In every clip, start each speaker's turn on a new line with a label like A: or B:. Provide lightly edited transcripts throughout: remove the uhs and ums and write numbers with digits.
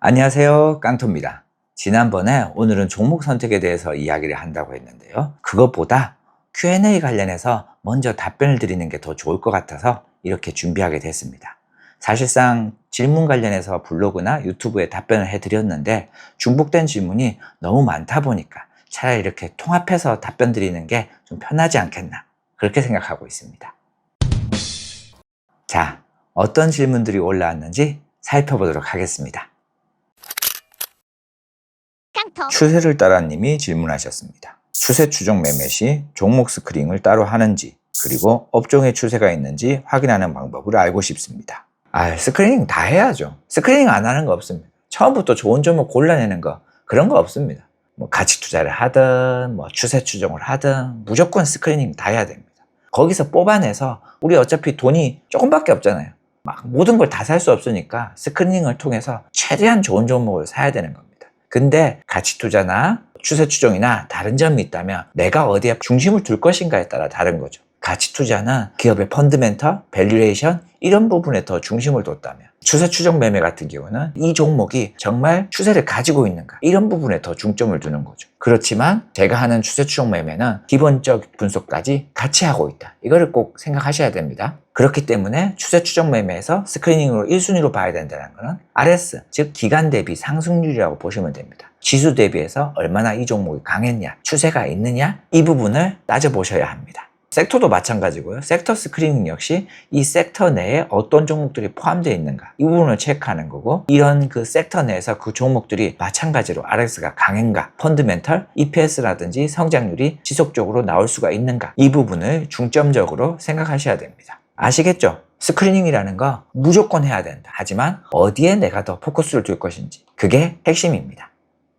A: 안녕하세요, 깡토입니다. 지난번에 오늘은 종목 선택에 대해서 이야기를 한다고 했는데요. 그것보다 Q&A 관련해서 먼저 답변을 드리는 게 더 좋을 것 같아서 이렇게 준비하게 됐습니다. 사실상 질문 관련해서 블로그나 유튜브에 답변을 해드렸는데 중복된 질문이 너무 많다 보니까 차라리 이렇게 통합해서 답변 드리는 게 좀 편하지 않겠나 그렇게 생각하고 있습니다. 자, 어떤 질문들이 올라왔는지 살펴보도록 하겠습니다. 추세를 따라 님이 질문하셨습니다. 추세 추종 매매 시 종목 스크린을 따로 하는지 그리고 업종의 추세가 있는지 확인하는 방법을 알고 싶습니다. 스크리닝 다 해야죠. 스크리닝 안 하는 거 없습니다. 처음부터 좋은 종목 골라내는 거 그런 거 없습니다. 가치 투자를 하든 추세 추종을 하든 무조건 스크리닝 다 해야 됩니다. 거기서 뽑아내서 우리 어차피 돈이 조금밖에 없잖아요. 모든 걸 다 살 수 없으니까 스크리닝을 통해서 최대한 좋은 종목을 사야 되는 겁니다. 근데 가치 투자나 추세 추종이나 다른 점이 있다면 내가 어디에 중심을 둘 것인가에 따라 다른 거죠. 가치 투자는 기업의 펀드멘털, 밸류에이션 이런 부분에 더 중심을 뒀다면 추세 추종 매매 같은 경우는 이 종목이 정말 추세를 가지고 있는가 이런 부분에 더 중점을 두는 거죠. 그렇지만 제가 하는 추세 추종 매매는 기본적 분석까지 같이 하고 있다. 이거를 꼭 생각하셔야 됩니다. 그렇기 때문에 추세 추종 매매에서 스크리닝으로 1순위로 봐야 된다는 것은 RS, 즉 기간 대비 상승률이라고 보시면 됩니다. 지수 대비해서 얼마나 이 종목이 강했냐, 추세가 있느냐 이 부분을 따져보셔야 합니다. 섹터도 마찬가지고요. 섹터 스크리닝 역시 이 섹터 내에 어떤 종목들이 포함되어 있는가 이 부분을 체크하는 거고 이런 그 섹터 내에서 그 종목들이 마찬가지로 RS가 강한가 펀드멘털, EPS라든지 성장률이 지속적으로 나올 수가 있는가 이 부분을 중점적으로 생각하셔야 됩니다. 아시겠죠? 스크리닝이라는 거 무조건 해야 된다. 하지만 어디에 내가 더 포커스를 둘 것인지 그게 핵심입니다.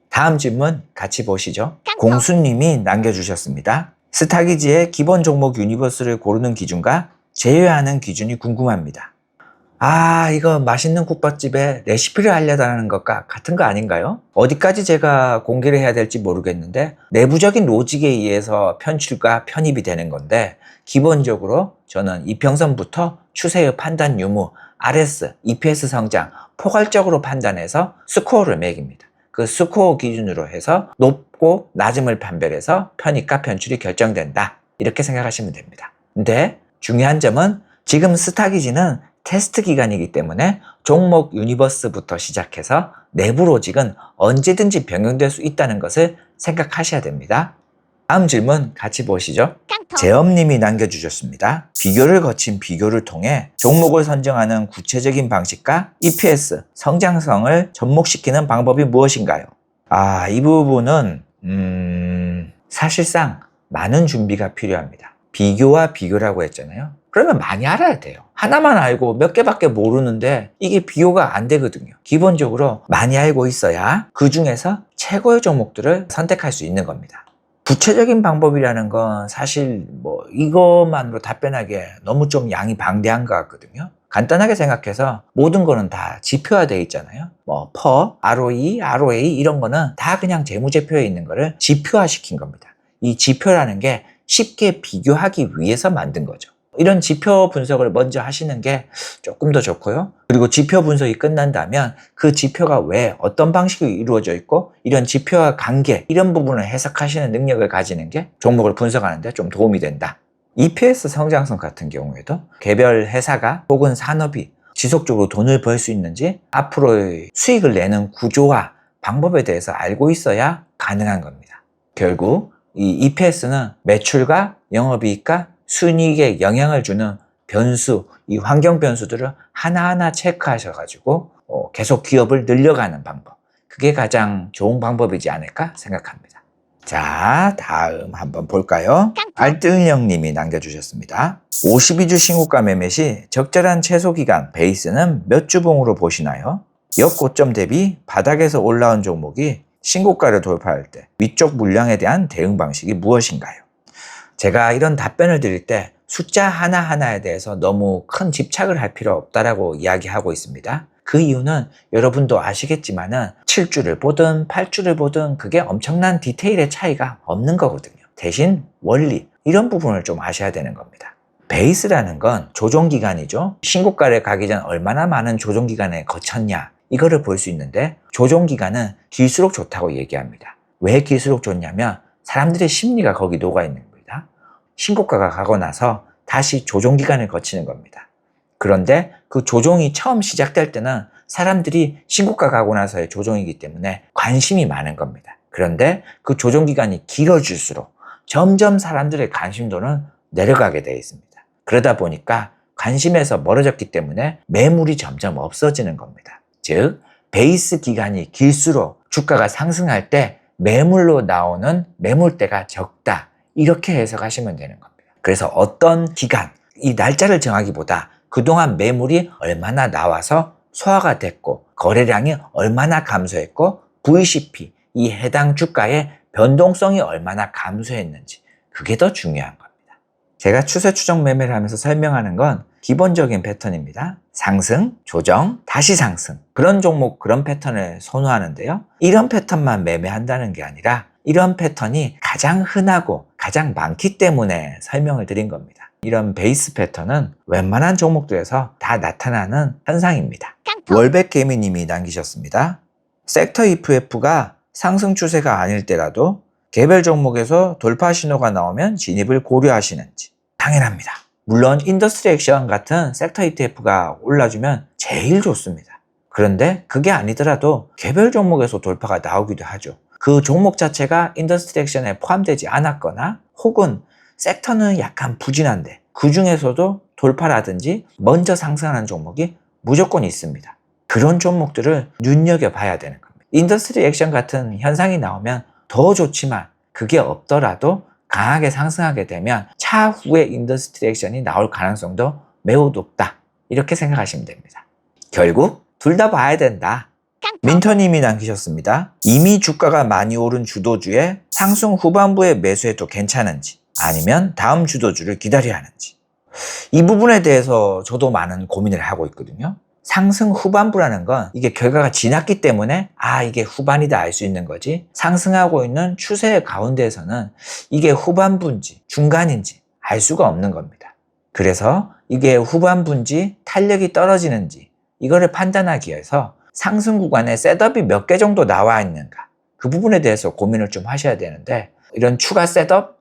A: 다음 질문 같이 보시죠. 공수님이 남겨주셨습니다. 스타기지의 기본 종목 유니버스를 고르는 기준과 제외하는 기준이 궁금합니다. 이거 맛있는 국밥집에 레시피를 알려달라는 것과 같은 거 아닌가요? 어디까지 제가 공개를 해야 될지 모르겠는데 내부적인 로직에 의해서 편출과 편입이 되는 건데 기본적으로 저는 이평선부터 추세의 판단 유무, RS, EPS 성장 포괄적으로 판단해서 스코어를 매깁니다. 그 스코어 기준으로 해서 높고 낮음을 판별해서 편입과 편출이 결정된다. 이렇게 생각하시면 됩니다. 근데 중요한 점은 지금 스타기지는 테스트 기간이기 때문에 종목 유니버스부터 시작해서 내부 로직은 언제든지 변경될 수 있다는 것을 생각하셔야 됩니다. 다음 질문 같이 보시죠. 재엄님이 남겨주셨습니다. 비교를 거친 비교를 통해 종목을 선정하는 구체적인 방식과 EPS, 성장성을 접목시키는 방법이 무엇인가요? 이 부분은 사실상 많은 준비가 필요합니다. 비교와 비교라고 했잖아요. 그러면 많이 알아야 돼요. 하나만 알고 몇 개밖에 모르는데 이게 비교가 안 되거든요. 기본적으로 많이 알고 있어야 그 중에서 최고의 종목들을 선택할 수 있는 겁니다. 구체적인 방법이라는 건 사실 이것만으로 답변하기에 너무 좀 양이 방대한 것 같거든요. 간단하게 생각해서 모든 거는 다 지표화되어 있잖아요. 퍼, ROE, ROA 이런 거는 다 그냥 재무제표에 있는 거를 지표화 시킨 겁니다. 이 지표라는 게 쉽게 비교하기 위해서 만든 거죠. 이런 지표 분석을 먼저 하시는 게 조금 더 좋고요. 그리고 지표 분석이 끝난다면 그 지표가 왜 어떤 방식으로 이루어져 있고 이런 지표와 관계 이런 부분을 해석하시는 능력을 가지는 게 종목을 분석하는 데 좀 도움이 된다. EPS 성장성 같은 경우에도 개별 회사가 혹은 산업이 지속적으로 돈을 벌 수 있는지 앞으로의 수익을 내는 구조와 방법에 대해서 알고 있어야 가능한 겁니다. 결국 이 EPS는 매출과 영업이익과 순이익에 영향을 주는 변수, 이 환경 변수들을 하나하나 체크하셔가지고 계속 기업을 늘려가는 방법. 그게 가장 좋은 방법이지 않을까 생각합니다. 자, 다음 한번 볼까요? 알뜰형님이 남겨주셨습니다. 52주 신고가 매매 시 적절한 최소기간 베이스는 몇 주봉으로 보시나요? 역고점 대비 바닥에서 올라온 종목이 신고가를 돌파할 때 위쪽 물량에 대한 대응 방식이 무엇인가요? 제가 이런 답변을 드릴 때 숫자 하나하나에 대해서 너무 큰 집착을 할 필요 없다라고 이야기하고 있습니다. 그 이유는 여러분도 아시겠지만은 7주를 보든 8주를 보든 그게 엄청난 디테일의 차이가 없는 거거든요. 대신 원리, 이런 부분을 좀 아셔야 되는 겁니다. 베이스라는 건 조정기간이죠. 신고가를 가기 전 얼마나 많은 조정기간에 거쳤냐 이거를 볼 수 있는데 조정 기간은 길수록 좋다고 얘기합니다. 왜 길수록 좋냐면 사람들의 심리가 거기 녹아 있는 겁니다. 신고가가 가고 나서 다시 조정 기간을 거치는 겁니다. 그런데 그 조정이 처음 시작될 때는 사람들이 신고가 가고 나서의 조정이기 때문에 관심이 많은 겁니다. 그런데 그 조정 기간이 길어질수록 점점 사람들의 관심도는 내려가게 되어 있습니다. 그러다 보니까 관심에서 멀어졌기 때문에 매물이 점점 없어지는 겁니다. 즉, 베이스 기간이 길수록 주가가 상승할 때 매물로 나오는 매물대가 적다. 이렇게 해석하시면 되는 겁니다. 그래서 어떤 기간, 이 날짜를 정하기보다 그동안 매물이 얼마나 나와서 소화가 됐고 거래량이 얼마나 감소했고 VCP, 이 해당 주가의 변동성이 얼마나 감소했는지 그게 더 중요한 겁니다. 제가 추세 추정 매매를 하면서 설명하는 건 기본적인 패턴입니다. 상승, 조정, 다시 상승. 그런 종목, 그런 패턴을 선호하는데요. 이런 패턴만 매매한다는 게 아니라 이런 패턴이 가장 흔하고 가장 많기 때문에 설명을 드린 겁니다. 이런 베이스 패턴은 웬만한 종목들에서 다 나타나는 현상입니다. 월백개미님이 남기셨습니다. 섹터 EFF가 상승 추세가 아닐 때라도 개별 종목에서 돌파 신호가 나오면 진입을 고려하시는지. 당연합니다. 물론 인더스트리 액션 같은 섹터 ETF가 올라주면 제일 좋습니다. 그런데 그게 아니더라도 개별 종목에서 돌파가 나오기도 하죠. 그 종목 자체가 인더스트리 액션에 포함되지 않았거나 혹은 섹터는 약간 부진한데 그 중에서도 돌파라든지 먼저 상승하는 종목이 무조건 있습니다. 그런 종목들을 눈여겨봐야 되는 겁니다. 인더스트리 액션 같은 현상이 나오면 더 좋지만 그게 없더라도 강하게 상승하게 되면 차후에 인더스트리 액션이 나올 가능성도 매우 높다. 이렇게 생각하시면 됩니다. 결국 둘 다 봐야 된다. 민터님이 남기셨습니다. 이미 주가가 많이 오른 주도주에 상승 후반부에 매수해도 괜찮은지 아니면 다음 주도주를 기다려야 하는지 이 부분에 대해서 저도 많은 고민을 하고 있거든요. 상승 후반부라는 건 이게 결과가 지났기 때문에 이게 후반이다 알 수 있는 거지 상승하고 있는 추세의 가운데에서는 이게 후반부인지 중간인지 알 수가 없는 겁니다. 그래서 이게 후반부인지 탄력이 떨어지는지 이거를 판단하기 위해서 상승 구간에 셋업이 몇 개 정도 나와 있는가 그 부분에 대해서 고민을 좀 하셔야 되는데 이런 추가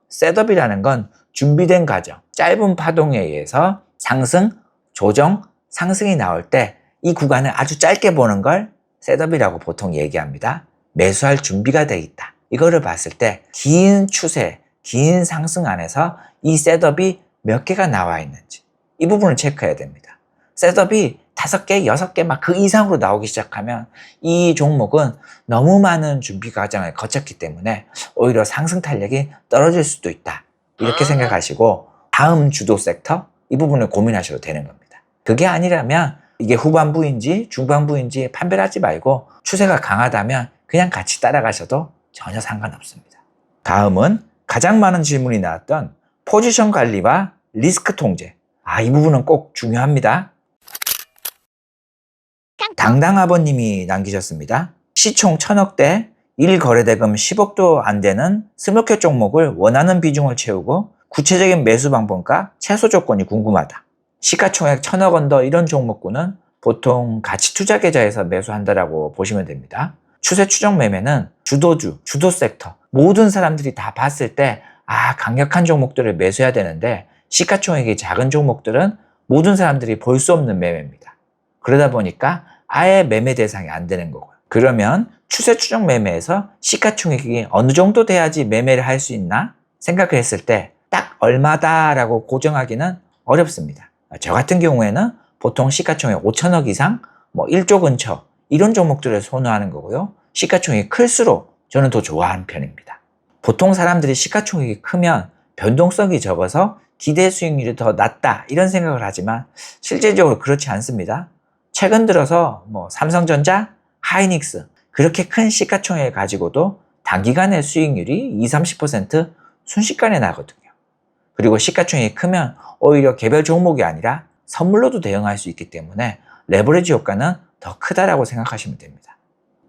A: 셋업이라는 건 준비된 과정, 짧은 파동에 의해서 상승, 조정, 상승이 나올 때 이 구간을 아주 짧게 보는 걸 셋업이라고 보통 얘기합니다. 매수할 준비가 돼 있다. 이거를 봤을 때 긴 추세, 긴 상승 안에서 이 셋업이 몇 개가 나와 있는지 이 부분을 체크해야 됩니다. 셋업이 5개, 6개 막 그 이상으로 나오기 시작하면 이 종목은 너무 많은 준비 과정을 거쳤기 때문에 오히려 상승 탄력이 떨어질 수도 있다. 이렇게 생각하시고 다음 주도 섹터 이 부분을 고민하셔도 되는 겁니다. 그게 아니라면 이게 후반부인지 중반부인지 판별하지 말고 추세가 강하다면 그냥 같이 따라가셔도 전혀 상관없습니다. 다음은 가장 많은 질문이 나왔던 포지션 관리와 리스크 통제. 이 부분은 꼭 중요합니다. 당당아버님이 남기셨습니다. 시총 1000억대 1거래대금 10억도 안 되는 스모켓 종목을 원하는 비중을 채우고 구체적인 매수 방법과 최소 조건이 궁금하다. 시가총액 1000억 언더 이런 종목군은 보통 가치 투자 계좌에서 매수한다라고 보시면 됩니다. 추세 추정 매매는 주도주, 주도 섹터 모든 사람들이 다 봤을 때 강력한 종목들을 매수해야 되는데 시가총액이 작은 종목들은 모든 사람들이 볼 수 없는 매매입니다. 그러다 보니까 아예 매매 대상이 안 되는 거고요. 그러면 추세 추정 매매에서 시가총액이 어느 정도 돼야지 매매를 할 수 있나 생각을 했을 때 딱 얼마다라고 고정하기는 어렵습니다. 저 같은 경우에는 보통 시가총액 5천억 이상, 1조 근처 이런 종목들을 선호하는 거고요. 시가총액이 클수록 저는 더 좋아하는 편입니다. 보통 사람들이 시가총액이 크면 변동성이 적어서 기대 수익률이 더 낮다 이런 생각을 하지만 실제적으로 그렇지 않습니다. 최근 들어서 삼성전자, 하이닉스 그렇게 큰 시가총액을 가지고도 단기간에 수익률이 20-30% 순식간에 나거든요. 그리고 시가총액이 크면 오히려 개별 종목이 아니라 선물로도 대응할 수 있기 때문에 레버리지 효과는 더 크다라고 생각하시면 됩니다.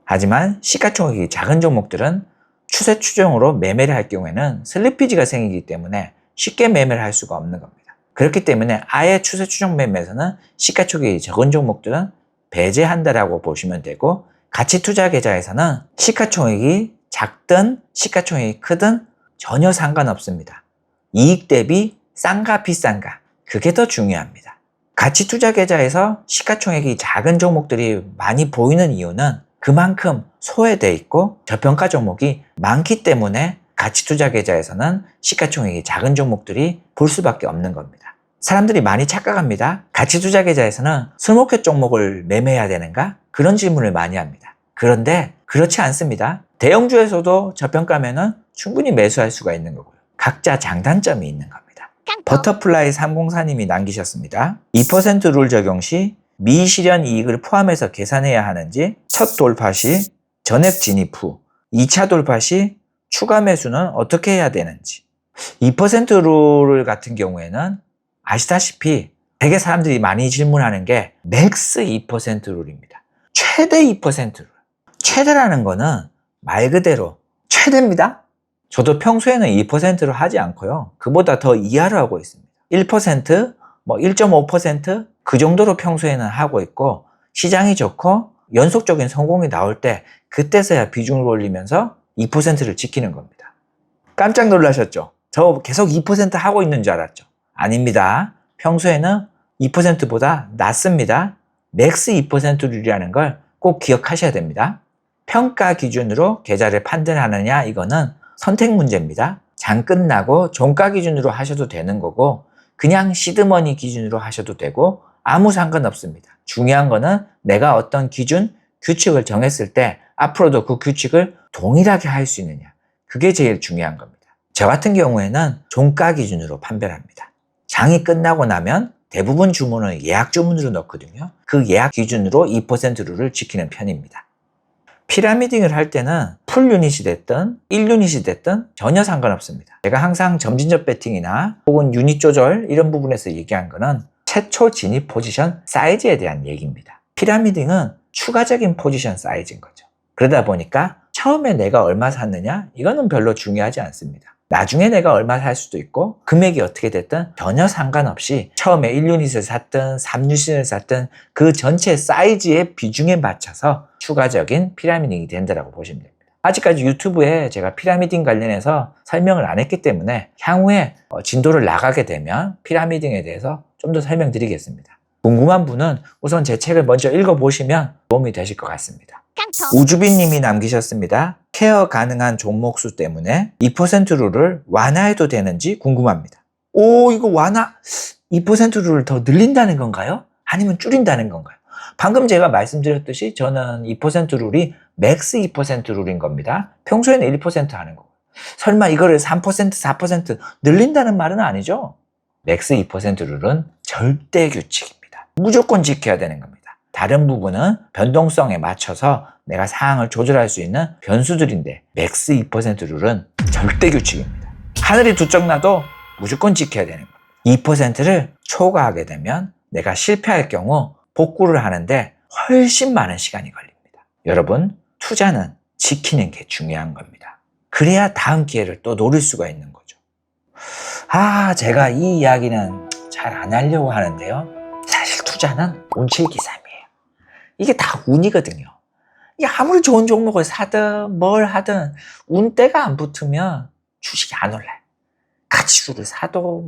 A: 하지만 시가총액이 작은 종목들은 추세 추정으로 매매를 할 경우에는 슬리피지가 생기기 때문에 쉽게 매매를 할 수가 없는 겁니다. 그렇기 때문에 아예 추세 추정 매매에서는 시가총액이 적은 종목들은 배제한다라고 보시면 되고 가치투자 계좌에서는 시가총액이 작든 시가총액이 크든 전혀 상관없습니다. 이익 대비 싼가 비싼가, 그게 더 중요합니다. 가치투자 계좌에서 시가총액이 작은 종목들이 많이 보이는 이유는 그만큼 소외되어 있고 저평가 종목이 많기 때문에 가치투자 계좌에서는 시가총액이 작은 종목들이 볼 수밖에 없는 겁니다. 사람들이 많이 착각합니다. 가치투자 계좌에서는 스몰캡 종목을 매매해야 되는가? 그런 질문을 많이 합니다. 그런데 그렇지 않습니다. 대형주에서도 저평가면은 충분히 매수할 수가 있는 거고요. 각자 장단점이 있는 겁니다. 버터플라이 304님이 남기셨습니다. 2% 룰 적용 시 미실현 이익을 포함해서 계산해야 하는지, 첫 돌파 시, 전액 진입 후, 2차 돌파 시 추가 매수는 어떻게 해야 되는지. 2% 룰 같은 경우에는 아시다시피 되게 사람들이 많이 질문하는 게 맥스 2% 룰입니다. 최대 2% 룰. 최대라는 거는 말 그대로 최대입니다. 저도 평소에는 2%로 하지 않고요. 그보다 더 이하로 하고 있습니다. 1%, 1.5% 그 정도로 평소에는 하고 있고, 시장이 좋고 연속적인 성공이 나올 때 그때서야 비중을 올리면서 2%를 지키는 겁니다. 깜짝 놀라셨죠? 저 계속 2% 하고 있는 줄 알았죠? 아닙니다. 평소에는 2%보다 낮습니다. 맥스 2%룰이라는 걸 꼭 기억하셔야 됩니다. 평가 기준으로 계좌를 판단하느냐, 이거는 선택 문제입니다. 장 끝나고 종가 기준으로 하셔도 되는 거고, 그냥 시드머니 기준으로 하셔도 되고 아무 상관없습니다. 중요한 거는 내가 어떤 기준, 규칙을 정했을 때 앞으로도 그 규칙을 동일하게 할 수 있느냐, 그게 제일 중요한 겁니다. 저 같은 경우에는 종가 기준으로 판별합니다. 장이 끝나고 나면 대부분 주문을 예약 주문으로 넣거든요. 그 예약 기준으로 2% 룰을 지키는 편입니다. 피라미딩을 할 때는 풀 유닛이 됐든 1유닛이 됐든 전혀 상관없습니다. 제가 항상 점진적 배팅이나 혹은 유닛 조절 이런 부분에서 얘기한 거는 최초 진입 포지션 사이즈에 대한 얘기입니다. 피라미딩은 추가적인 포지션 사이즈인 거죠. 그러다 보니까 처음에 내가 얼마 샀느냐, 이거는 별로 중요하지 않습니다. 나중에 내가 얼마 살 수도 있고 금액이 어떻게 됐든 전혀 상관없이 처음에 1유닛을 샀든 3유닛을 샀든 그 전체 사이즈의 비중에 맞춰서 추가적인 피라미딩이 된다고 보시면 됩니다. 아직까지 유튜브에 제가 피라미딩 관련해서 설명을 안 했기 때문에 향후에 진도를 나가게 되면 피라미딩에 대해서 좀 더 설명드리겠습니다. 궁금한 분은 우선 제 책을 먼저 읽어보시면 도움이 되실 것 같습니다. 우주빈 님이 남기셨습니다. 케어 가능한 종목수 때문에 2% 룰을 완화해도 되는지 궁금합니다. 이거 완화, 2% 룰을 더 늘린다는 건가요? 아니면 줄인다는 건가요? 방금 제가 말씀드렸듯이 저는 2% 룰이 맥스 2% 룰인 겁니다. 평소에는 1% 하는 거고. 설마 이거를 3%, 4% 늘린다는 말은 아니죠? 맥스 2% 룰은 절대 규칙입니다. 무조건 지켜야 되는 겁니다. 다른 부분은 변동성에 맞춰서 내가 사항을 조절할 수 있는 변수들인데, 맥스 2% 룰은 절대 규칙입니다. 하늘이 두 쪽 나도 무조건 지켜야 되는 겁니다. 2%를 초과하게 되면 내가 실패할 경우 복구를 하는데 훨씬 많은 시간이 걸립니다. 여러분, 투자는 지키는 게 중요한 겁니다. 그래야 다음 기회를 또 노릴 수가 있는 거죠. 제가 이 이야기는 잘 안 하려고 하는데요. 사실 투자는 운칠기삼이에요. 이게 다 운이거든요. 이게 아무리 좋은 종목을 사든 뭘 하든 운때가 안 붙으면 주식이 안 올라요. 가치주를 사도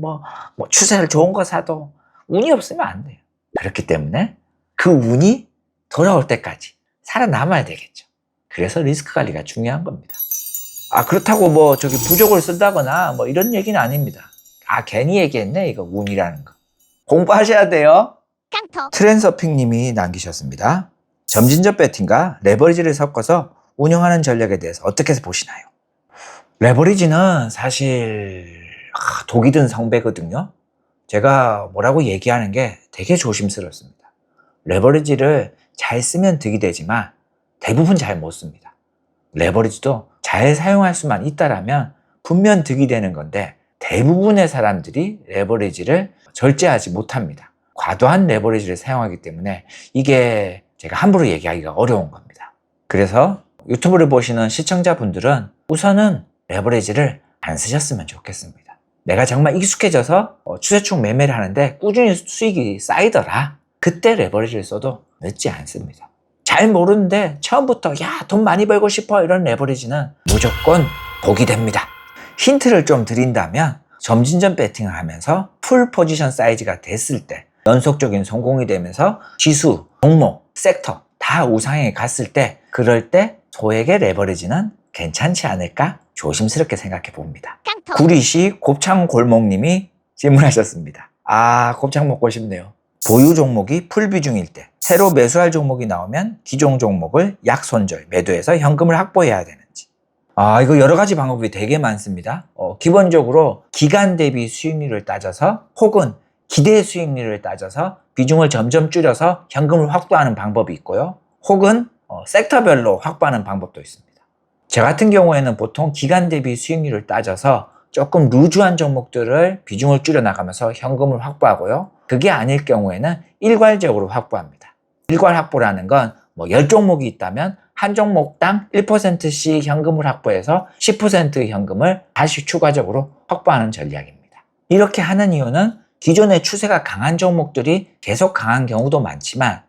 A: 추세를 좋은 거 사도 운이 없으면 안 돼요. 그렇기 때문에 그 운이 돌아올 때까지 살아남아야 되겠죠. 그래서 리스크 관리가 중요한 겁니다. 그렇다고 부족을 쓴다거나 이런 얘기는 아닙니다. 괜히 얘기했네, 이거 운이라는 거. 공부하셔야 돼요. 트랜서핑 님이 남기셨습니다. 점진적 배팅과 레버리지를 섞어서 운영하는 전략에 대해서 어떻게 보시나요? 레버리지는 사실 독이 든 성배거든요. 제가 뭐라고 얘기하는 게 되게 조심스럽습니다. 레버리지를 잘 쓰면 득이 되지만 대부분 잘 못 씁니다. 레버리지도 잘 사용할 수만 있다라면 분명 득이 되는 건데, 대부분의 사람들이 레버리지를 절제하지 못합니다. 과도한 레버리지를 사용하기 때문에 이게 제가 함부로 얘기하기가 어려운 겁니다. 그래서 유튜브를 보시는 시청자분들은 우선은 레버리지를 안 쓰셨으면 좋겠습니다. 내가 정말 익숙해져서 추세축 매매를 하는데 꾸준히 수익이 쌓이더라, 그때 레버리지를 써도 늦지 않습니다. 잘 모르는데 처음부터 야, 돈 많이 벌고 싶어 이런 레버리지는 무조건 독이 됩니다. 힌트를 좀 드린다면 점진전 배팅을 하면서 풀 포지션 사이즈가 됐을 때 연속적인 성공이 되면서 지수, 종목, 섹터 다 우상향에 갔을 때 그럴 때 소액의 레버리지는 괜찮지 않을까 조심스럽게 생각해 봅니다. 구리시 곱창 골목님이 질문하셨습니다. 아, 곱창 먹고 싶네요. 보유 종목이 풀 비중일 때 새로 매수할 종목이 나오면 기존 종목을 약손절 매도해서 현금을 확보해야 되는지. 아, 이거 여러 가지 방법이 되게 많습니다. 기본적으로 기간 대비 수익률을 따져서 혹은 기대 수익률을 따져서 비중을 점점 줄여서 현금을 확보하는 방법이 있고요. 혹은 섹터별로 확보하는 방법도 있습니다. 저 같은 경우에는 보통 기간 대비 수익률을 따져서 조금 루즈한 종목들을 비중을 줄여나가면서 현금을 확보하고요. 그게 아닐 경우에는 일괄적으로 확보합니다. 일괄 확보라는 건 10종목이 있다면 한 종목당 1%씩 현금을 확보해서 10% 현금을 다시 추가적으로 확보하는 전략입니다. 이렇게 하는 이유는 기존의 추세가 강한 종목들이 계속 강한 경우도 많지만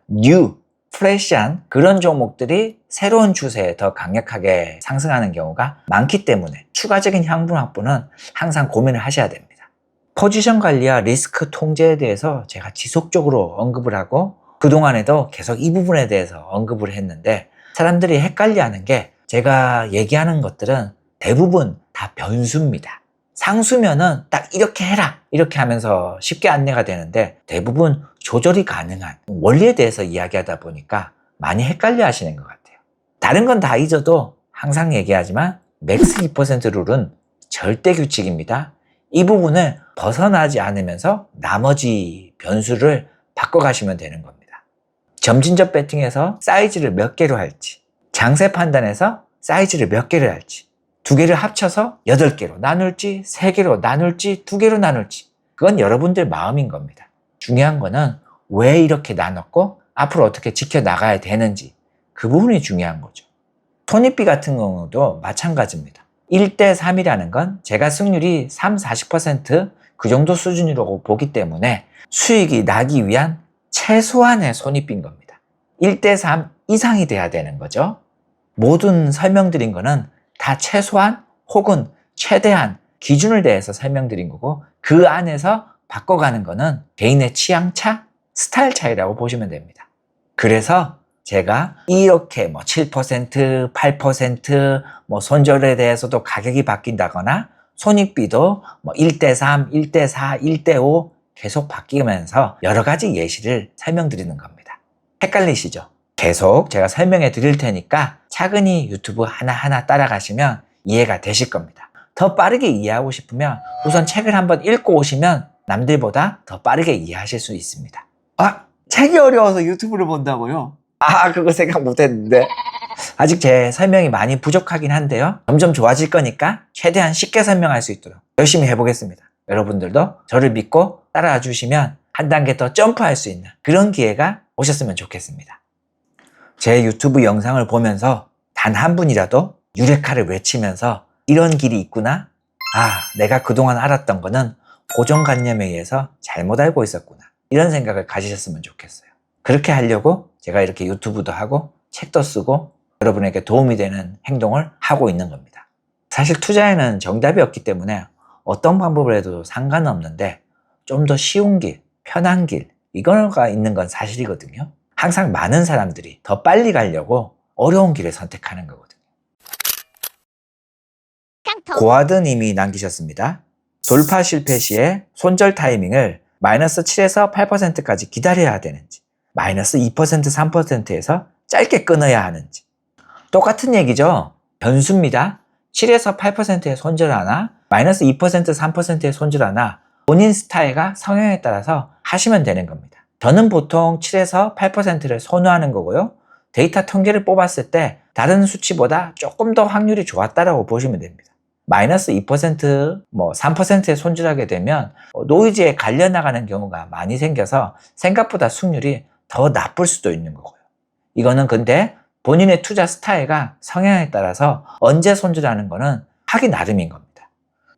A: 프레시한 그런 종목들이 새로운 추세에 더 강력하게 상승하는 경우가 많기 때문에 추가적인 현금 확보는 항상 고민을 하셔야 됩니다. 포지션 관리와 리스크 통제에 대해서 제가 지속적으로 언급을 하고 그동안에도 계속 이 부분에 대해서 언급을 했는데 사람들이 헷갈려하는 게 제가 얘기하는 것들은 대부분 다 변수입니다. 상수면은 딱 이렇게 해라 이렇게 하면서 쉽게 안내가 되는데 대부분 조절이 가능한 원리에 대해서 이야기하다 보니까 많이 헷갈려 하시는 것 같아요. 다른 건 다 잊어도 항상 얘기하지만 맥스 2% 룰은 절대 규칙입니다. 이 부분을 벗어나지 않으면서 나머지 변수를 바꿔가시면 되는 겁니다. 점진적 배팅에서 사이즈를 몇 개로 할지, 장세 판단에서 사이즈를 몇 개를 할지, 2개를 합쳐서 8개로 나눌지, 3개로 나눌지, 2개로 나눌지, 그건 여러분들 마음인 겁니다. 중요한 거는 왜 이렇게 나눴고 앞으로 어떻게 지켜나가야 되는지 그 부분이 중요한 거죠. 손익비 같은 경우도 마찬가지입니다. 1대3이라는 건 제가 승률이 40% 정도 수준이라고 보기 때문에 수익이 나기 위한 최소한의 손익비인 겁니다. 1대3 이상이 돼야 되는 거죠. 모든 설명드린 거는 다 최소한 혹은 최대한 기준을 대해서 설명드린 거고 그 안에서 바꿔가는 거는 개인의 취향차, 스타일 차이라고 보시면 됩니다. 그래서 제가 이렇게 7%, 8% 손절에 대해서도 가격이 바뀐다거나 손익비도 1대3, 1대4, 1대5 계속 바뀌면서 여러 가지 예시를 설명드리는 겁니다. 헷갈리시죠? 계속 제가 설명해 드릴 테니까 차근히 유튜브 하나하나 따라가시면 이해가 되실 겁니다. 더 빠르게 이해하고 싶으면 우선 책을 한번 읽고 오시면 남들보다 더 빠르게 이해하실 수 있습니다. 아, 책이 어려워서 유튜브를 본다고요? 아, 그거 생각 못했는데. 아직 제 설명이 많이 부족하긴 한데요. 점점 좋아질 거니까 최대한 쉽게 설명할 수 있도록 열심히 해보겠습니다. 여러분들도 저를 믿고 따라와 주시면 한 단계 더 점프할 수 있는 그런 기회가 오셨으면 좋겠습니다. 제 유튜브 영상을 보면서 단 한 분이라도 유레카를 외치면서 이런 길이 있구나. 아, 내가 그동안 알았던 거는 고정관념에 의해서 잘못 알고 있었구나. 이런 생각을 가지셨으면 좋겠어요. 그렇게 하려고 제가 이렇게 유튜브도 하고 책도 쓰고 여러분에게 도움이 되는 행동을 하고 있는 겁니다. 사실 투자에는 정답이 없기 때문에 어떤 방법을 해도 상관은 없는데 좀 더 쉬운 길, 편한 길 이거가 있는 건 사실이거든요. 항상 많은 사람들이 더 빨리 가려고 어려운 길을 선택하는 거거든요. 고하드 님이 남기셨습니다. 돌파 실패 시에 손절 타이밍을 마이너스 7에서 8%까지 기다려야 되는지 마이너스 2%, 3%에서 짧게 끊어야 하는지 똑같은 얘기죠. 변수입니다. 7에서 8%의 손절 하나, 마이너스 2%, 3%의 손절 하나 본인 스타일과 성향에 따라서 하시면 되는 겁니다. 저는 보통 7에서 8%를 선호하는 거고요. 데이터 통계를 뽑았을 때 다른 수치보다 조금 더 확률이 좋았다라고 보시면 됩니다. 마이너스 2%, 3%에 손절하게 되면 노이즈에 갈려 나가는 경우가 많이 생겨서 생각보다 승률이 더 나쁠 수도 있는 거고요. 이거는 근데 본인의 투자 스타일과 성향에 따라서 언제 손절하는 거는 하기 나름인 겁니다.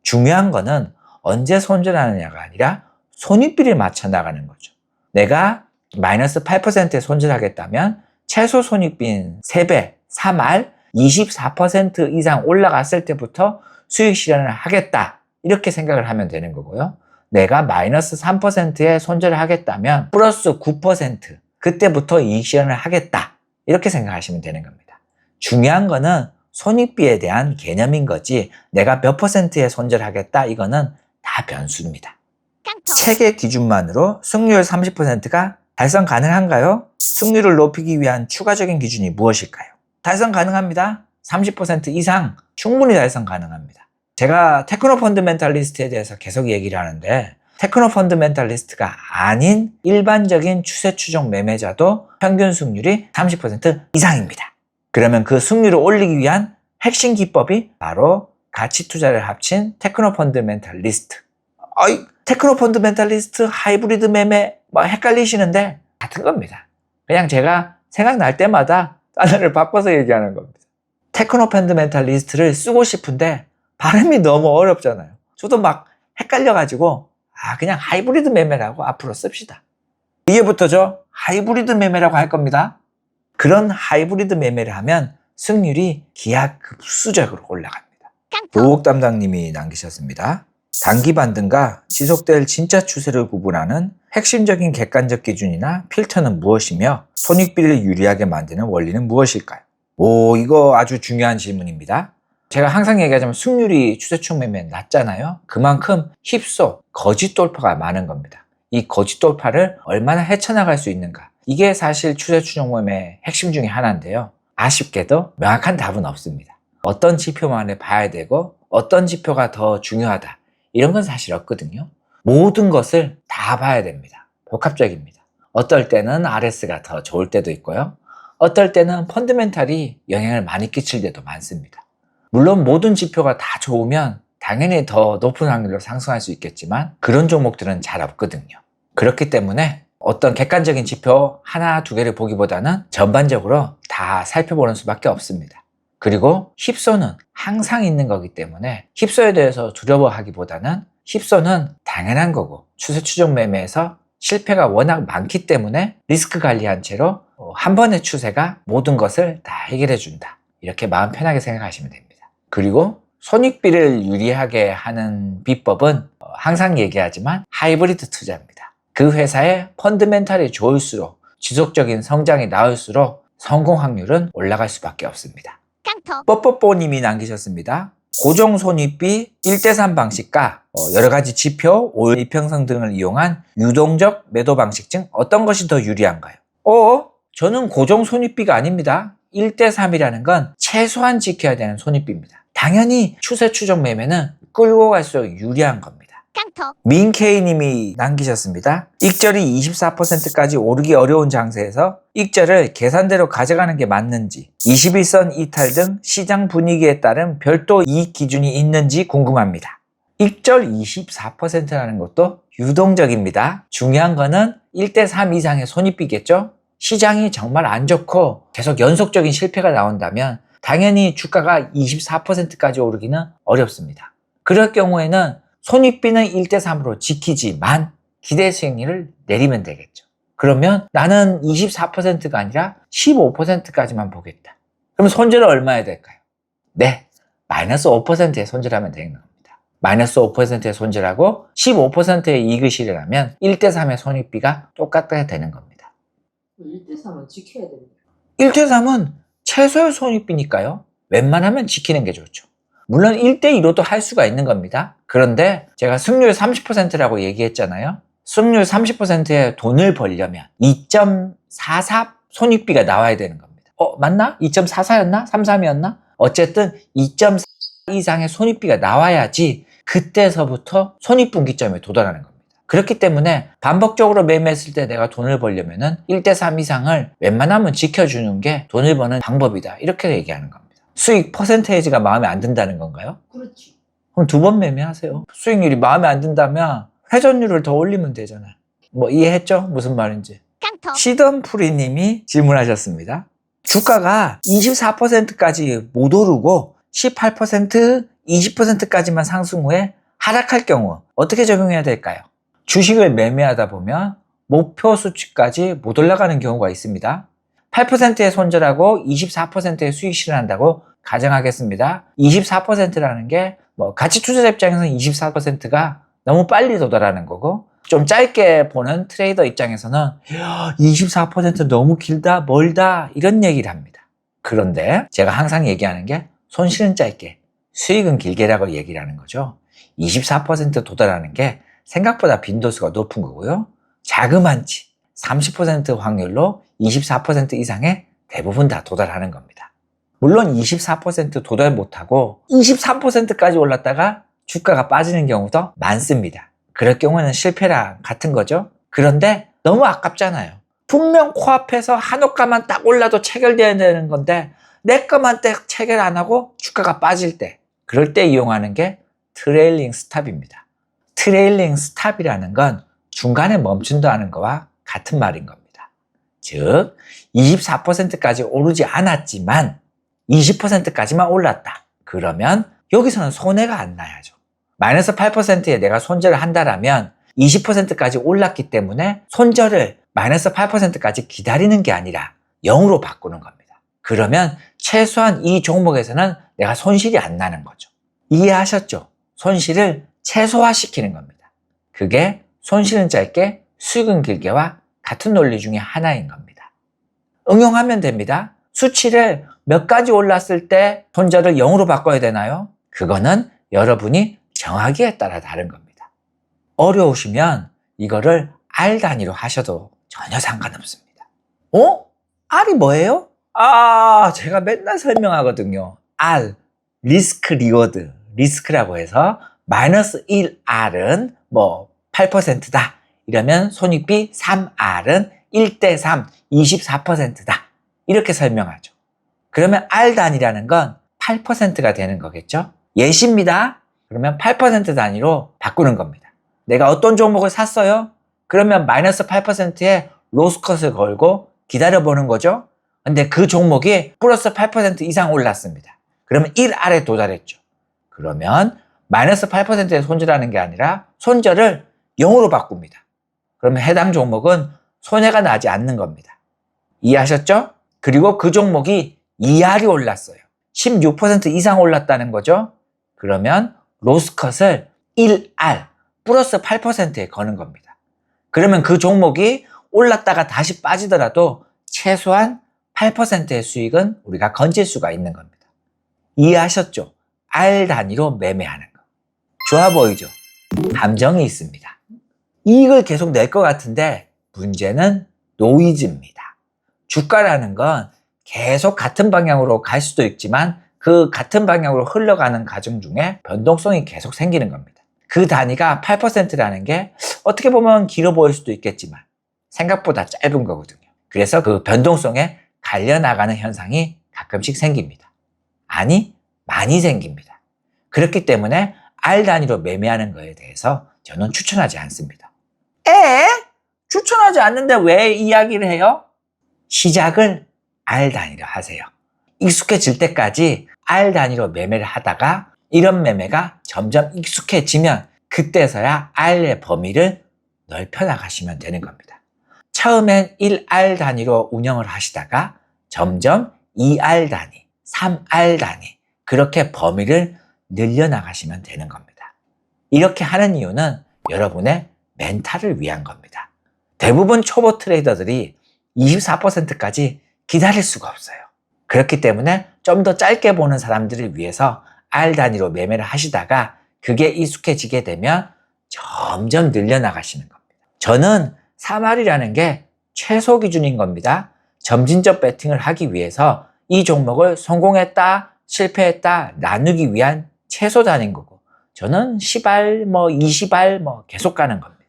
A: 중요한 거는 언제 손절하느냐가 아니라 손익비를 맞춰 나가는 거죠. 내가 마이너스 8%에 손절하겠다면 최소 손익비는 3배, 3할 24% 이상 올라갔을 때부터 수익 실현을 하겠다. 이렇게 생각을 하면 되는 거고요. 내가 마이너스 3%의 손절을 하겠다면 플러스 9% 그때부터 이익 실현을 하겠다. 이렇게 생각하시면 되는 겁니다. 중요한 거는 손익비에 대한 개념인 거지 내가 몇 %의 손절을 하겠다 이거는 다 변수입니다. 세계 기준만으로 승률 30%가 달성 가능한가요? 승률을 높이기 위한 추가적인 기준이 무엇일까요? 달성 가능합니다. 30% 이상 충분히 달성 가능합니다. 제가 테크노 펀드멘탈리스트에 대해서 계속 얘기를 하는데 테크노 펀드멘탈리스트가 아닌 일반적인 추세 추종 매매자도 평균 승률이 30% 이상입니다. 그러면 그 승률을 올리기 위한 핵심 기법이 바로 가치 투자를 합친 테크노 펀드멘탈리스트. 테크노 펀드멘탈리스트, 하이브리드 매매 헷갈리시는데 같은 겁니다. 그냥 제가 생각날 때마다 단어를 바꿔서 얘기하는 겁니다. 테크노 펀드멘탈리스트를 쓰고 싶은데 발음이 너무 어렵잖아요. 저도 막 헷갈려가지고 그냥 하이브리드 매매라고 앞으로 씁시다. 이제부터죠. 하이브리드 매매라고 할 겁니다. 그런 하이브리드 매매를 하면 승률이 기하급수적으로 올라갑니다. 로옥 담당님이 남기셨습니다. 단기 반등과 지속될 진짜 추세를 구분하는 핵심적인 객관적 기준이나 필터는 무엇이며 손익비를 유리하게 만드는 원리는 무엇일까요? 이거 아주 중요한 질문입니다. 제가 항상 얘기하자면 승률이 추세추종 매매는 낮잖아요. 그만큼 힙소, 거짓 돌파가 많은 겁니다. 이 거짓 돌파를 얼마나 헤쳐나갈 수 있는가. 이게 사실 추세추종 매매의 핵심 중에 하나인데요. 아쉽게도 명확한 답은 없습니다. 어떤 지표만을 봐야 되고 어떤 지표가 더 중요하다. 이런 건 사실 없거든요. 모든 것을 다 봐야 됩니다. 복합적입니다. 어떨 때는 RS가 더 좋을 때도 있고요. 어떨 때는 펀드멘탈이 영향을 많이 끼칠 때도 많습니다. 물론 모든 지표가 다 좋으면 당연히 더 높은 확률로 상승할 수 있겠지만 그런 종목들은 잘 없거든요. 그렇기 때문에 어떤 객관적인 지표 하나, 두 개를 보기보다는 전반적으로 다 살펴보는 수밖에 없습니다. 그리고 힙소는 항상 있는 거기 때문에 힙소에 대해서 두려워하기보다는 힙소는 당연한 거고 추세 추종 매매에서 실패가 워낙 많기 때문에 리스크 관리한 채로 한 번의 추세가 모든 것을 다 해결해 준다. 이렇게 마음 편하게 생각하시면 됩니다. 그리고 손익비를 유리하게 하는 비법은 항상 얘기하지만 하이브리드 투자입니다. 그 회사의 펀드멘탈이 좋을수록 지속적인 성장이 나올수록 성공 확률은 올라갈 수밖에 없습니다. 뽀뽀뽀님이 남기셨습니다. 고정 손익비 1대3 방식과 여러가지 지표, 이평선 등을 이용한 유동적 매도 방식 중 어떤 것이 더 유리한가요? 저는 고정 손익비가 아닙니다. 1대3이라는 건 최소한 지켜야 되는 손익비입니다. 당연히 추세 추종 매매는 끌고 갈수록 유리한 겁니다. 민케이님이 남기셨습니다. 익절이 24%까지 오르기 어려운 장세에서 익절을 계산대로 가져가는 게 맞는지 21선 이탈 등 시장 분위기에 따른 별도 이익 기준이 있는지 궁금합니다. 익절 24%라는 것도 유동적입니다. 중요한 거는 1대3 이상의 손익비겠죠? 시장이 정말 안 좋고 계속 연속적인 실패가 나온다면 당연히 주가가 24%까지 오르기는 어렵습니다. 그럴 경우에는 손익비는 1대3으로 지키지만 기대 수익률을 내리면 되겠죠. 그러면 나는 24%가 아니라 15%까지만 보겠다. 그럼 손절은 얼마야 될까요? 네, 마이너스 5%의 손절하면 되는 겁니다. 마이너스 5%의 손절하고 15%의 이익을 실현하면 1대3의 손익비가 똑같아야 되는 겁니다.
B: 1대3은 지켜야 됩니다.
A: 1대3은 최소의 손익비니까요. 웬만하면 지키는 게 좋죠. 물론 1대2로도 할 수가 있는 겁니다. 그런데 제가 승률 30%라고 얘기했잖아요. 승률 30%의 돈을 벌려면 2.44 손익비가 나와야 되는 겁니다. 맞나? 2.44였나? 33이었나? 어쨌든 2.4 이상의 손익비가 나와야지 그때서부터 손익분기점에 도달하는 겁니다. 그렇기 때문에 반복적으로 매매했을 때 내가 돈을 벌려면은 1대3 이상을 웬만하면 지켜주는 게 돈을 버는 방법이다. 이렇게 얘기하는 겁니다. 수익 퍼센테이지가 마음에 안 든다는 건가요?
B: 그렇지.
A: 그럼 2번 매매하세요. 수익률이 마음에 안 든다면 회전율을 더 올리면 되잖아요. 이해했죠? 무슨 말인지. 시던프리님이 질문하셨습니다. 주가가 24%까지 못 오르고 18%, 20%까지만 상승 후에 하락할 경우 어떻게 적용해야 될까요? 주식을 매매하다 보면 목표 수치까지 못 올라가는 경우가 있습니다. 8%의 손절하고 24%의 수익 실현한다고 가정하겠습니다. 24%라는 게 뭐 가치 투자자 입장에서는 24%가 너무 빨리 도달하는 거고, 좀 짧게 보는 트레이더 입장에서는 24% 너무 길다, 멀다, 이런 얘기를 합니다. 그런데 제가 항상 얘기하는 게 손실은 짧게, 수익은 길게라고 얘기를 하는 거죠. 24% 도달하는 게 생각보다 빈도수가 높은 거고요. 자그만치 30% 확률로 24% 이상의 대부분 다 도달하는 겁니다. 물론 24% 도달 못하고 23%까지 올랐다가 주가가 빠지는 경우도 많습니다. 그럴 경우는 실패랑 같은 거죠. 그런데 너무 아깝잖아요. 분명 코앞에서 한옥가만 딱 올라도 체결돼야 되는 건데 내 것만 딱 체결 안 하고 주가가 빠질 때, 그럴 때 이용하는 게 트레일링 스탑입니다. 트레일링 스탑이라는 건 중간에 멈춘다 하는 거와 같은 말인 겁니다. 즉 24%까지 오르지 않았지만 20%까지만 올랐다. 그러면 여기서는 손해가 안 나야죠. 마이너스 8%에 내가 손절을 한다라면 20%까지 올랐기 때문에 손절을 마이너스 8%까지 기다리는 게 아니라 0으로 바꾸는 겁니다. 그러면 최소한 이 종목에서는 내가 손실이 안 나는 거죠. 이해하셨죠? 손실을 최소화시키는 겁니다. 그게 손실은 짧게, 수익은 길게와 같은 논리 중에 하나인 겁니다. 응용하면 됩니다. 수치를 몇 가지 올랐을 때 손절을 0으로 바꿔야 되나요? 그거는 여러분이 정하기에 따라 다른 겁니다. 어려우시면 이거를 R 단위로 하셔도 전혀 상관없습니다. R이 뭐예요? 제가 맨날 설명하거든요. R, 리스크 리워드, 리스크라고 해서 마이너스 1R은 뭐 8%다. 이러면 손익비 3R은 1대3, 24%다. 이렇게 설명하죠. 그러면 R 단위라는 건 8%가 되는 거겠죠? 예시입니다. 그러면 8% 단위로 바꾸는 겁니다. 내가 어떤 종목을 샀어요? 그러면 마이너스 8%의 로스컷을 걸고 기다려보는 거죠. 근데 그 종목이 플러스 8% 이상 올랐습니다. 그러면 1R에 도달했죠. 그러면 마이너스 8%에 손절하는 게 아니라 손절을 0으로 바꿉니다. 그러면 해당 종목은 손해가 나지 않는 겁니다. 이해하셨죠? 그리고 그 종목이 2R이 올랐어요. 16% 이상 올랐다는 거죠. 그러면 로스컷을 1R 플러스 8%에 거는 겁니다. 그러면 그 종목이 올랐다가 다시 빠지더라도 최소한 8%의 수익은 우리가 건질 수가 있는 겁니다. 이해하셨죠? R 단위로 매매하는 거. 좋아 보이죠? 감정이 있습니다. 이익을 계속 낼 것 같은데 문제는 노이즈입니다. 주가라는 건 계속 같은 방향으로 갈 수도 있지만 그 같은 방향으로 흘러가는 과정 중에 변동성이 계속 생기는 겁니다. 그 단위가 8%라는 게 어떻게 보면 길어 보일 수도 있겠지만 생각보다 짧은 거거든요. 그래서 그 변동성에 갈려나가는 현상이 가끔씩 생깁니다. 아니, 많이 생깁니다. 그렇기 때문에 R 단위로 매매하는 거에 대해서 저는 추천하지 않습니다. 추천하지 않는데 왜 이야기를 해요? 시작을 R 단위로 하세요. 익숙해질 때까지 R 단위로 매매를 하다가 이런 매매가 점점 익숙해지면 그때서야 R의 범위를 넓혀 나가시면 되는 겁니다. 처음엔 1R 단위로 운영을 하시다가 점점 2R 단위, 3R 단위 그렇게 범위를 늘려나가시면 되는 겁니다. 이렇게 하는 이유는 여러분의 멘탈을 위한 겁니다. 대부분 초보 트레이더들이 24%까지 기다릴 수가 없어요. 그렇기 때문에 좀 더 짧게 보는 사람들을 위해서 R 단위로 매매를 하시다가 그게 익숙해지게 되면 점점 늘려나가시는 겁니다. 저는 3R이라는 게 최소 기준인 겁니다. 점진적 배팅을 하기 위해서 이 종목을 성공했다, 실패했다 나누기 위한 최소 단위인 거고 저는 10R, 20R 계속 가는 겁니다.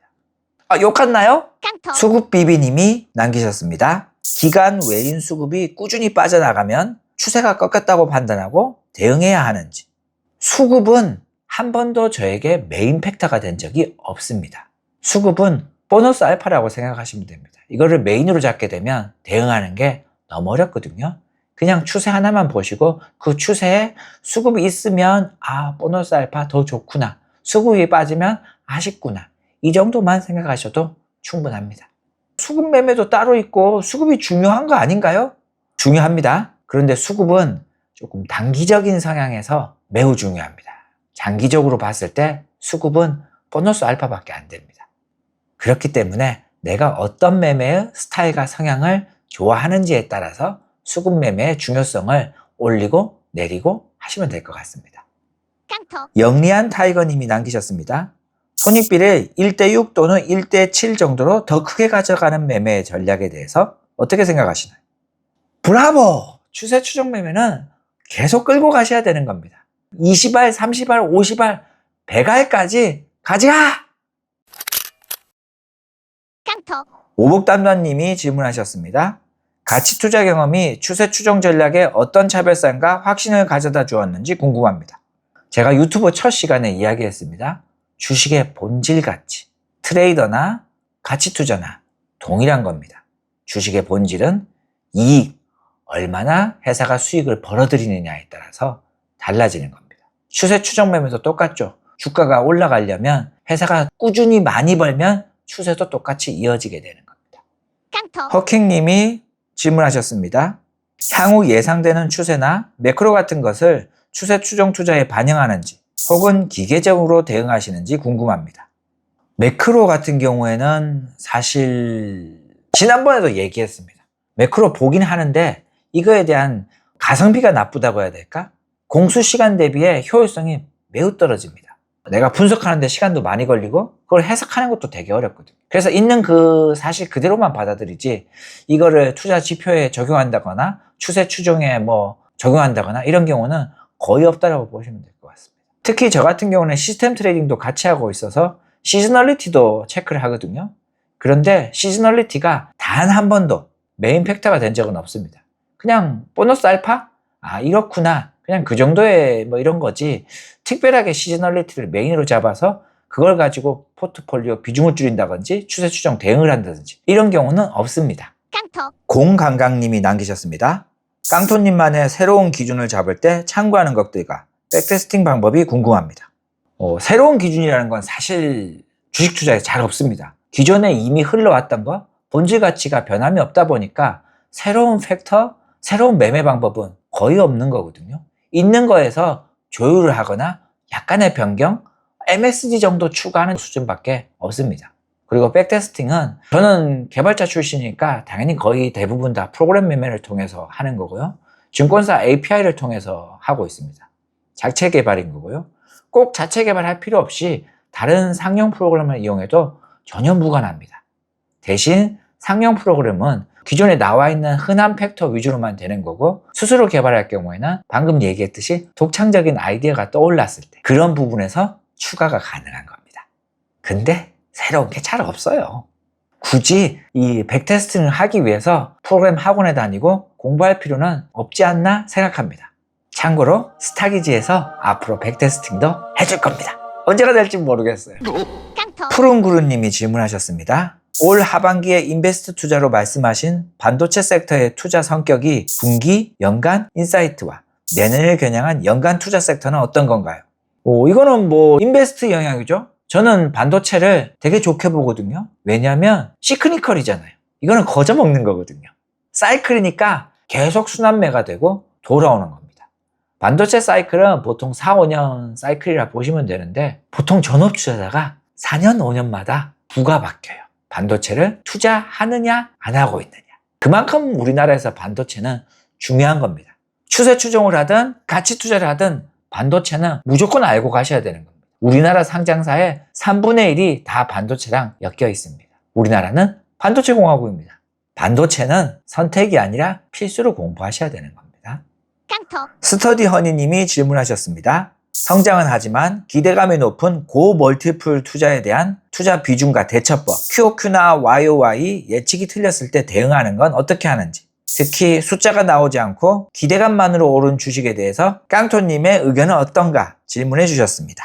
A: 욕했나요? 수급비비님이 남기셨습니다. 기간 외인 수급이 꾸준히 빠져나가면 추세가 꺾였다고 판단하고 대응해야 하는지. 수급은 한 번도 저에게 메인 팩터가 된 적이 없습니다. 수급은 보너스 알파라고 생각하시면 됩니다. 이거를 메인으로 잡게 되면 대응하는 게 너무 어렵거든요. 그냥 추세 하나만 보시고 그 추세에 수급이 있으면 보너스 알파 더 좋구나. 수급이 빠지면 아쉽구나. 이 정도만 생각하셔도 충분합니다. 수급 매매도 따로 있고 수급이 중요한 거 아닌가요? 중요합니다. 그런데 수급은 조금 단기적인 성향에서 매우 중요합니다. 장기적으로 봤을 때 수급은 보너스 알파밖에 안 됩니다. 그렇기 때문에 내가 어떤 매매의 스타일과 성향을 좋아하는지에 따라서 수급 매매의 중요성을 올리고 내리고 하시면 될 것 같습니다. 영리한 타이거님이 남기셨습니다. 손익비를 1대6 또는 1대7 정도로 더 크게 가져가는 매매 전략에 대해서 어떻게 생각하시나요? 브라보! 추세 추종 매매는 계속 끌고 가셔야 되는 겁니다. 20알, 30알, 50알, 100알까지 가져가! 오복담단님이 질문하셨습니다. 가치 투자 경험이 추세 추종 전략에 어떤 차별성과 확신을 가져다 주었는지 궁금합니다. 제가 유튜브 첫 시간에 이야기했습니다. 주식의 본질 가치, 트레이더나 가치 투자나 동일한 겁니다. 주식의 본질은 이익, 얼마나 회사가 수익을 벌어들이느냐에 따라서 달라지는 겁니다. 추세 추종 매매도 똑같죠. 주가가 올라가려면 회사가 꾸준히 많이 벌면 추세도 똑같이 이어지게 되는 겁니다. 허킹님이 질문하셨습니다. 향후 예상되는 추세나 매크로 같은 것을 추세 추종 투자에 반영하는지 혹은 기계적으로 대응하시는지 궁금합니다. 매크로 같은 경우에는 사실 지난번에도 얘기했습니다. 매크로 보긴 하는데 이거에 대한 가성비가 나쁘다고 해야 될까? 공수 시간 대비에 효율성이 매우 떨어집니다. 내가 분석하는데 시간도 많이 걸리고 그걸 해석하는 것도 되게 어렵거든요. 그래서 있는 그 사실 그대로만 받아들이지 이거를 투자 지표에 적용한다거나 추세 추종에 적용한다거나 이런 경우는 거의 없다라고 보시면 될 것 같습니다. 특히 저 같은 경우는 시스템 트레이딩도 같이 하고 있어서 시즈널리티도 체크를 하거든요. 그런데 시즈널리티가 단 한 번도 메인 팩터가 된 적은 없습니다. 그냥 보너스 알파? 아 이렇구나. 그냥 그 정도의 이런 거지 특별하게 시즈널리티를 메인으로 잡아서 그걸 가지고 포트폴리오 비중을 줄인다든지 추세 추정 대응을 한다든지 이런 경우는 없습니다. 공강강님이 남기셨습니다. 깡토님만의 새로운 기준을 잡을 때 참고하는 것들과 백테스팅 방법이 궁금합니다. 새로운 기준이라는 건 사실 주식 투자에 잘 없습니다. 기존에 이미 흘러왔던 거 본질 가치가 변함이 없다 보니까 새로운 팩터, 새로운 매매 방법은 거의 없는 거거든요. 있는 거에서 조율을 하거나 약간의 변경, MSD 정도 추가하는 수준밖에 없습니다. 그리고 백테스팅은 저는 개발자 출신이니까 당연히 거의 대부분 다 프로그램 매매를 통해서 하는 거고요. 증권사 API를 통해서 하고 있습니다. 자체 개발인 거고요. 꼭 자체 개발할 필요 없이 다른 상용 프로그램을 이용해도 전혀 무관합니다. 대신 상용 프로그램은 기존에 나와 있는 흔한 팩터 위주로만 되는 거고 스스로 개발할 경우에는 방금 얘기했듯이 독창적인 아이디어가 떠올랐을 때 그런 부분에서 추가가 가능한 겁니다. 근데 새로운 게 잘 없어요. 굳이 이 백테스팅을 하기 위해서 프로그램 학원에 다니고 공부할 필요는 없지 않나 생각합니다. 참고로 스타기지에서 앞으로 백테스팅도 해줄 겁니다. 언제가 될지 모르겠어요. 푸른구루님이 질문하셨습니다. 올 하반기에 인베스트 투자로 말씀하신 반도체 섹터의 투자 성격이 분기, 연간, 인사이트와 내년을 겨냥한 연간 투자 섹터는 어떤 건가요? 이거는 인베스트 영향이죠. 저는 반도체를 되게 좋게 보거든요. 왜냐하면 시크니컬이잖아요. 이거는 거저 먹는 거거든요. 사이클이니까 계속 순환매가 되고 돌아오는 겁니다. 반도체 사이클은 보통 4, 5년 사이클이라 보시면 되는데 보통 전업 투자자가 4년, 5년마다 부가 바뀌어요. 반도체를 투자하느냐 안 하고 있느냐. 그만큼 우리나라에서 반도체는 중요한 겁니다. 추세 추종을 하든 가치 투자를 하든 반도체는 무조건 알고 가셔야 되는 겁니다. 우리나라 상장사의 3분의 1이 다 반도체랑 엮여 있습니다. 우리나라는 반도체 공화국입니다. 반도체는 선택이 아니라 필수로 공부하셔야 되는 겁니다. 스터디 허니님이 질문하셨습니다. 성장은 하지만 기대감이 높은 고멀티플 투자에 대한 투자 비중과 대처법, QOQ나 YOY 예측이 틀렸을 때 대응하는 건 어떻게 하는지, 특히 숫자가 나오지 않고 기대감만으로 오른 주식에 대해서 깡토님의 의견은 어떤가 질문해 주셨습니다.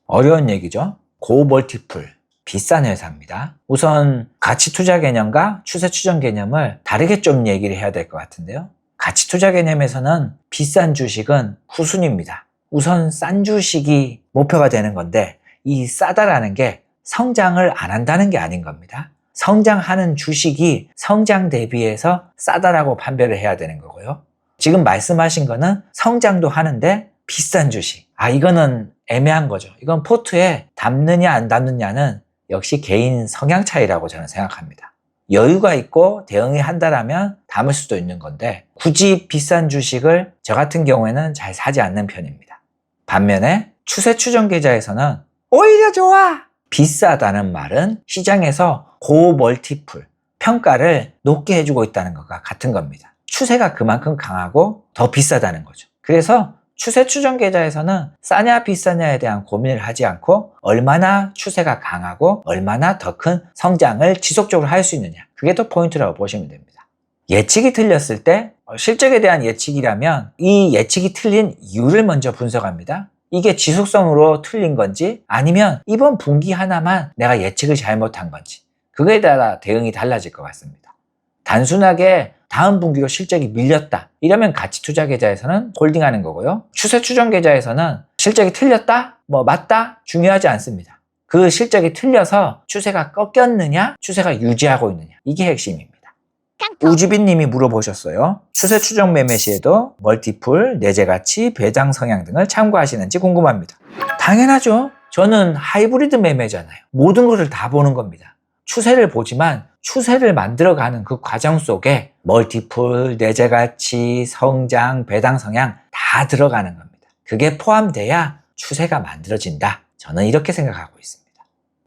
A: 어려운 얘기죠. 고멀티플, 비싼 회사입니다. 우선 가치 투자 개념과 추세 추정 개념을 다르게 좀 얘기를 해야 될 것 같은데요. 가치 투자 개념에서는 비싼 주식은 후순위입니다. 우선 싼 주식이 목표가 되는 건데 이 싸다라는 게 성장을 안 한다는 게 아닌 겁니다. 성장하는 주식이 성장 대비해서 싸다라고 판별을 해야 되는 거고요. 지금 말씀하신 거는 성장도 하는데 비싼 주식. 이거는 애매한 거죠. 이건 포트에 담느냐 안 담느냐는 역시 개인 성향 차이라고 저는 생각합니다. 여유가 있고 대응이 한다라면 담을 수도 있는 건데 굳이 비싼 주식을 저 같은 경우에는 잘 사지 않는 편입니다. 반면에 추세 추정 계좌에서는 오히려 좋아! 비싸다는 말은 시장에서 고멀티플, 평가를 높게 해주고 있다는 것과 같은 겁니다. 추세가 그만큼 강하고 더 비싸다는 거죠. 그래서 추세 추정 계좌에서는 싸냐 비싸냐에 대한 고민을 하지 않고 얼마나 추세가 강하고 얼마나 더 큰 성장을 지속적으로 할 수 있느냐, 그게 더 포인트라고 보시면 됩니다. 예측이 틀렸을 때 실적에 대한 예측이라면 이 예측이 틀린 이유를 먼저 분석합니다. 이게 지속성으로 틀린 건지 아니면 이번 분기 하나만 내가 예측을 잘못한 건지, 그거에 따라 대응이 달라질 것 같습니다. 단순하게 다음 분기로 실적이 밀렸다 이러면 가치 투자 계좌에서는 홀딩하는 거고요. 추세 추정 계좌에서는 실적이 틀렸다? 맞다? 중요하지 않습니다. 그 실적이 틀려서 추세가 꺾였느냐, 추세가 유지하고 있느냐, 이게 핵심입니다. 우주빈 님이 물어보셨어요. 추세 추정 매매 시에도 멀티플, 내재 가치, 배당 성향 등을 참고하시는지 궁금합니다. 당연하죠. 저는 하이브리드 매매잖아요. 모든 것을 다 보는 겁니다. 추세를 보지만 추세를 만들어가는 그 과정 속에 멀티플, 내재 가치, 성장, 배당 성향 다 들어가는 겁니다. 그게 포함돼야 추세가 만들어진다. 저는 이렇게 생각하고 있습니다.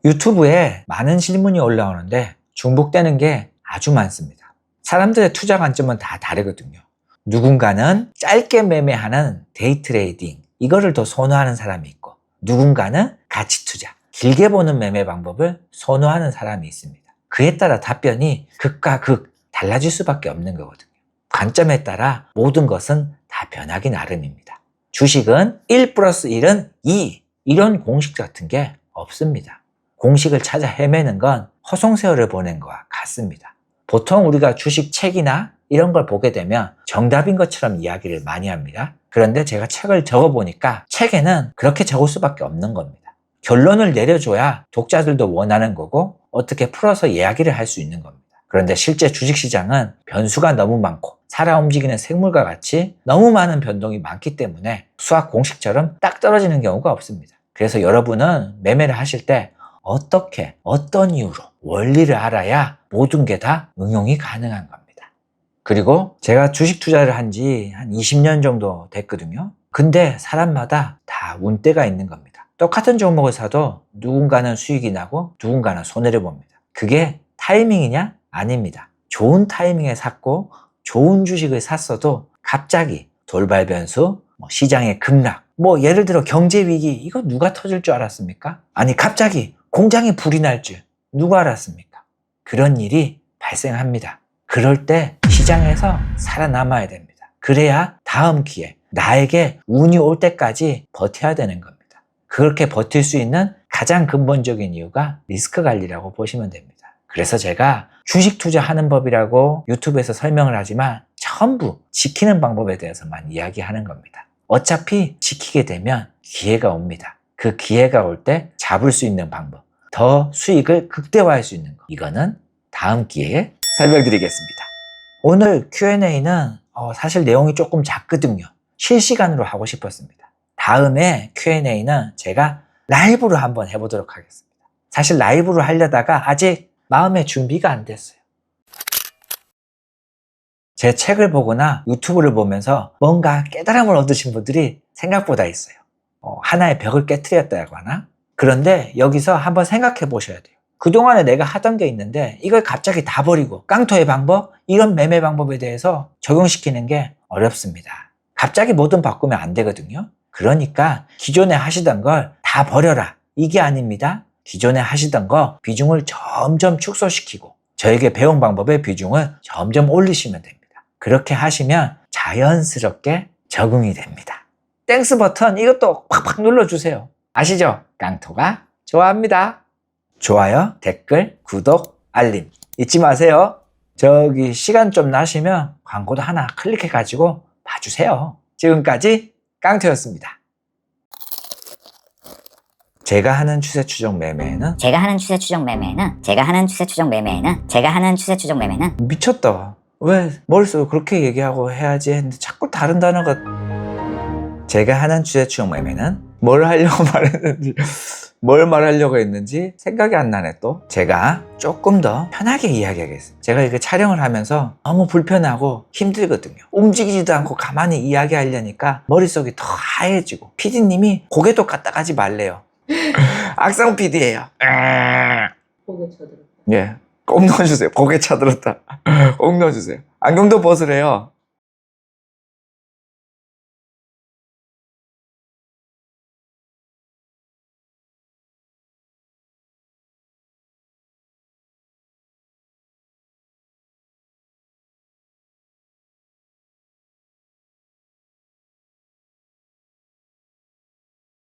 A: 유튜브에 많은 질문이 올라오는데 중복되는 게 아주 많습니다. 사람들의 투자 관점은 다 다르거든요. 누군가는 짧게 매매하는 데이 트레이딩, 이거를 더 선호하는 사람이 있고, 누군가는 가치 투자, 길게 보는 매매 방법을 선호하는 사람이 있습니다. 그에 따라 답변이 극과 극 달라질 수밖에 없는 거거든요. 관점에 따라 모든 것은 다 변하기 나름입니다. 주식은 1 플러스 1은 2, 이런 공식 같은 게 없습니다. 공식을 찾아 헤매는 건 허송세월을 보낸 것과 같습니다. 보통 우리가 주식 책이나 이런 걸 보게 되면 정답인 것처럼 이야기를 많이 합니다. 그런데 제가 책을 적어보니까 책에는 그렇게 적을 수밖에 없는 겁니다. 결론을 내려줘야 독자들도 원하는 거고 어떻게 풀어서 이야기를 할 수 있는 겁니다. 그런데 실제 주식시장은 변수가 너무 많고 살아 움직이는 생물과 같이 너무 많은 변동이 많기 때문에 수학 공식처럼 딱 떨어지는 경우가 없습니다. 그래서 여러분은 매매를 하실 때 어떻게, 어떤 이유로, 원리를 알아야 모든 게 다 응용이 가능한 겁니다. 그리고 제가 주식 투자를 한 지 한 20년 정도 됐거든요. 근데 사람마다 다 운대가 있는 겁니다. 똑같은 종목을 사도 누군가는 수익이 나고 누군가는 손해를 봅니다. 그게 타이밍이냐? 아닙니다. 좋은 타이밍에 샀고 좋은 주식을 샀어도 갑자기 돌발 변수, 시장의 급락, 예를 들어 경제위기, 이거 누가 터질 줄 알았습니까? 아니 갑자기 공장에 불이 날 줄 누가 알았습니까? 그런 일이 발생합니다. 그럴 때 시장에서 살아남아야 됩니다. 그래야 다음 기회, 나에게 운이 올 때까지 버텨야 되는 겁니다. 그렇게 버틸 수 있는 가장 근본적인 이유가 리스크 관리라고 보시면 됩니다. 그래서 제가 주식 투자하는 법이라고 유튜브에서 설명을 하지만 전부 지키는 방법에 대해서만 이야기하는 겁니다. 어차피 지키게 되면 기회가 옵니다. 그 기회가 올 때 잡을 수 있는 방법, 더 수익을 극대화할 수 있는 것, 이거는 다음 기회에 설명드리겠습니다. 오늘 Q&A는 사실 내용이 조금 작거든요. 실시간으로 하고 싶었습니다. 다음에 Q&A는 제가 라이브로 한번 해보도록 하겠습니다. 사실 라이브로 하려다가 아직 마음의 준비가 안 됐어요. 제 책을 보거나 유튜브를 보면서 뭔가 깨달음을 얻으신 분들이 생각보다 있어요. 하나의 벽을 깨트렸다고 하나? 그런데 여기서 한번 생각해 보셔야 돼요. 그동안에 내가 하던 게 있는데 이걸 갑자기 다 버리고 깡토의 방법, 이런 매매 방법에 대해서 적용시키는 게 어렵습니다. 갑자기 뭐든 바꾸면 안 되거든요. 그러니까 기존에 하시던 걸 다 버려라, 이게 아닙니다. 기존에 하시던 거 비중을 점점 축소시키고 저에게 배운 방법의 비중을 점점 올리시면 됩니다. 그렇게 하시면 자연스럽게 적응이 됩니다. 땡스 버튼 이것도 팍팍 눌러주세요. 아시죠? 깡토가 좋아합니다. 좋아요, 댓글, 구독, 알림 잊지 마세요. 저기 시간 좀 나시면 광고도 하나 클릭해가지고 봐주세요. 지금까지 깡토였습니다. 제가 하는 추세 추정 매매에는
C: 제가 하는 추세 추정 매매에는 제가 하는 추세 추정 매매에는 제가 하는 추세 추정 매매는
A: 미쳤다. 왜 머릿속에 그렇게 얘기하고 해야지 했는데 자꾸 다른 단어가. 제가 하는 추세 추정 매매는 뭘 하려고 말했는지 뭘 말하려고 했는지 생각이 안 나네. 또 제가 조금 더 편하게 이야기하겠습니다. 제가 이거 촬영을 하면서 너무 불편하고 힘들거든요. 움직이지도 않고 가만히 이야기하려니까 머릿속이 더 하얘지고 PD님이 고개도 까딱하지 말래요. 악성 PD예요.
B: 고개 쳐들어.
A: 예, 꼭 넣어주세요. 고개 차들었다. 꼭 넣어주세요. 안경도 벗으래요.